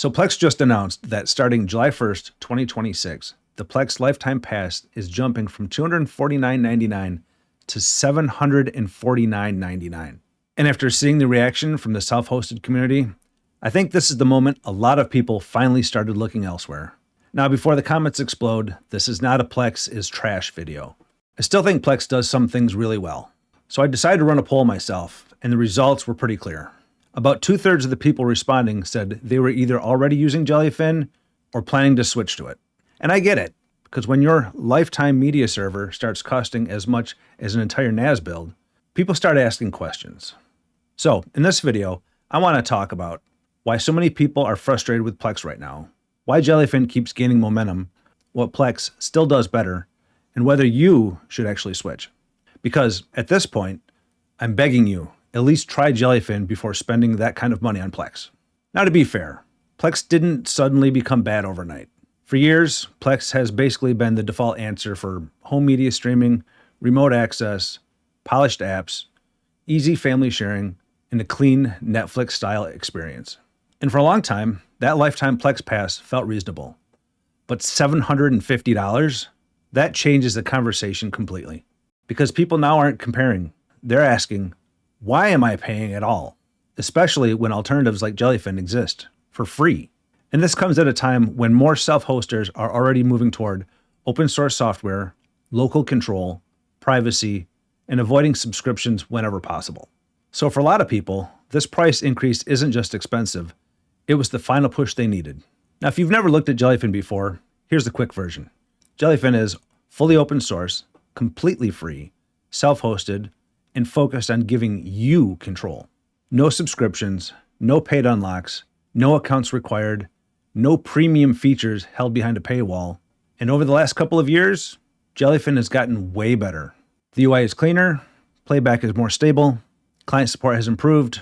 So Plex just announced that starting July 1st, 2026, the Plex Lifetime Pass is jumping from $249.99 to $749.99. And after seeing the reaction from the self-hosted community, I think this is the moment a lot of people finally started looking elsewhere. Now, before the comments explode, this is not a Plex is trash video. I still think Plex does some things really well. So I decided to run a poll myself, and the results were pretty clear. About 2/3 of the people responding said they were either already using Jellyfin or planning to switch to it. And I get it, because when your lifetime media server starts costing as much as an entire NAS build, people start asking questions. So in this video, I want to talk about why so many people are frustrated with Plex right now, why Jellyfin keeps gaining momentum, what Plex still does better, and whether you should actually switch. Because at this point, I'm begging you, at least try Jellyfin before spending that kind of money on Plex. Now, to be fair, Plex didn't suddenly become bad overnight. For years, Plex has basically been the default answer for home media streaming, remote access, polished apps, easy family sharing, and a clean Netflix-style experience. And for a long time, that lifetime Plex Pass felt reasonable. But $750? That changes the conversation completely. Because people now aren't comparing. They're asking, why am I paying at all? Especially when alternatives like Jellyfin exist for free. And this comes at a time when more self-hosters are already moving toward open source software, local control, privacy, and avoiding subscriptions whenever possible. So for a lot of people, this price increase isn't just expensive, it was the final push they needed. Now, if you've never looked at Jellyfin before, here's the quick version. Jellyfin is fully open source, completely free, self-hosted, and focused on giving you control. No subscriptions, no paid unlocks, no accounts required, no premium features held behind a paywall. And over the last couple of years, Jellyfin has gotten way better. The UI is cleaner, playback is more stable, client support has improved,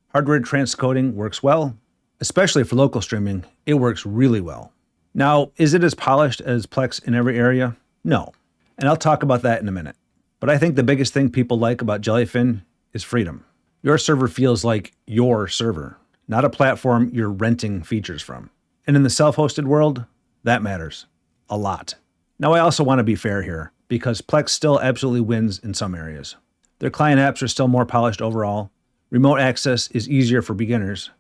hardware transcoding works well, especially for local streaming, it works really well. Now, is it as polished as Plex in every area? No. And I'll talk about that in a minute. But I think the biggest thing people like about Jellyfin is freedom. Your server feels like your server, not a platform you're renting features from. And in the self-hosted world, that matters a lot. Now, I also want to be fair here, because Plex still absolutely wins in some areas. Their client apps are still more polished overall, remote access is easier for beginners,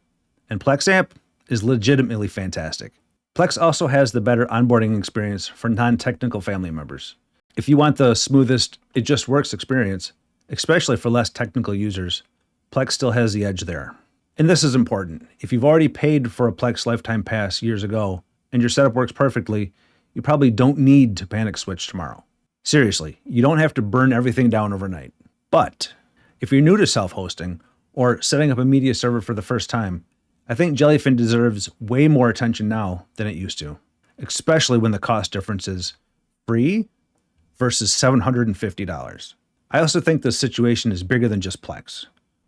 and Plex Amp is legitimately fantastic. Plex also has the better onboarding experience for non-technical family members. If you want the smoothest, it just works experience, especially for less technical users, Plex still has the edge there. And this is important. If you've already paid for a Plex Lifetime Pass years ago and your setup works perfectly, you probably don't need to panic switch tomorrow. Seriously, you don't have to burn everything down overnight. But if you're new to self-hosting or setting up a media server for the first time, I think Jellyfin deserves way more attention now than it used to, especially when the cost difference is free versus $750. I also think the situation is bigger than just Plex.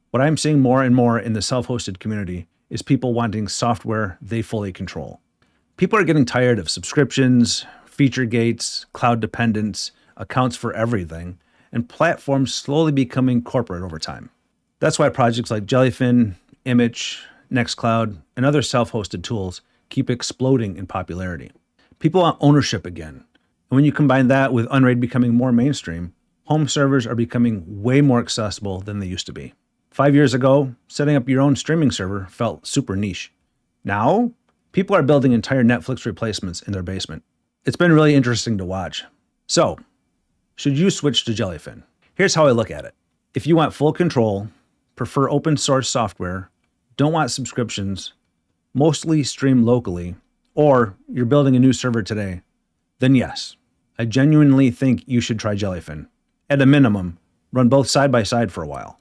What I'm seeing more and more in the self-hosted community is people wanting software they fully control. People are getting tired of subscriptions, feature gates, cloud dependence, accounts for everything, and platforms slowly becoming corporate over time. That's why projects like Jellyfin, Image, Nextcloud, and other self-hosted tools keep exploding in popularity. People want ownership again. And when you combine that with Unraid becoming more mainstream, home servers are becoming way more accessible than they used to be. 5 years ago, setting up your own streaming server felt super niche. Now, people are building entire Netflix replacements in their basement. It's been really interesting to watch. So, should you switch to Jellyfin? Here's how I look at it. If you want full control, prefer open source software, don't want subscriptions, mostly stream locally, or you're building a new server today, then yes, I genuinely think you should try Jellyfin. At a minimum, run both side by side for a while.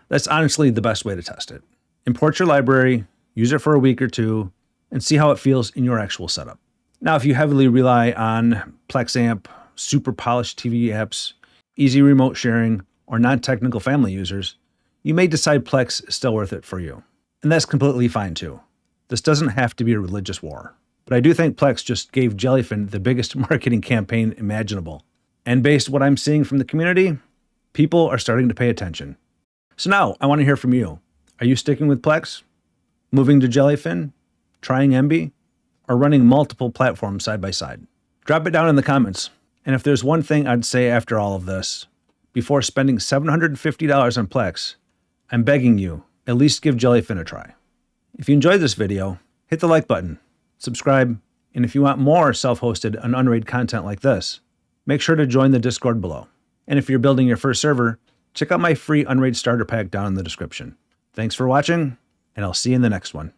That's honestly the best way to test it. Import your library, use it for a week or two, and see how it feels in your actual setup. Now, if you heavily rely on Plex Amp, super polished TV apps, easy remote sharing, or non-technical family users, you may decide Plex is still worth it for you. And that's completely fine too. This doesn't have to be a religious war. But I do think Plex just gave Jellyfin the biggest marketing campaign imaginable. And based on what I'm seeing from the community, people are starting to pay attention. So now I want to hear from you. Are you sticking with Plex? Moving to Jellyfin? trying MB, or running multiple platforms side by side? Drop it down in the comments. And if there's one thing I'd say after all of this, before spending $750 on Plex, I'm begging you, at least give Jellyfin a try. If you enjoyed this video, hit the like button, subscribe, and if you want more self-hosted and Unraid content like this, make sure to join the Discord below. And if you're building your first server, check out my free Unraid starter pack down in the description. Thanks for watching, and I'll see you in the next one.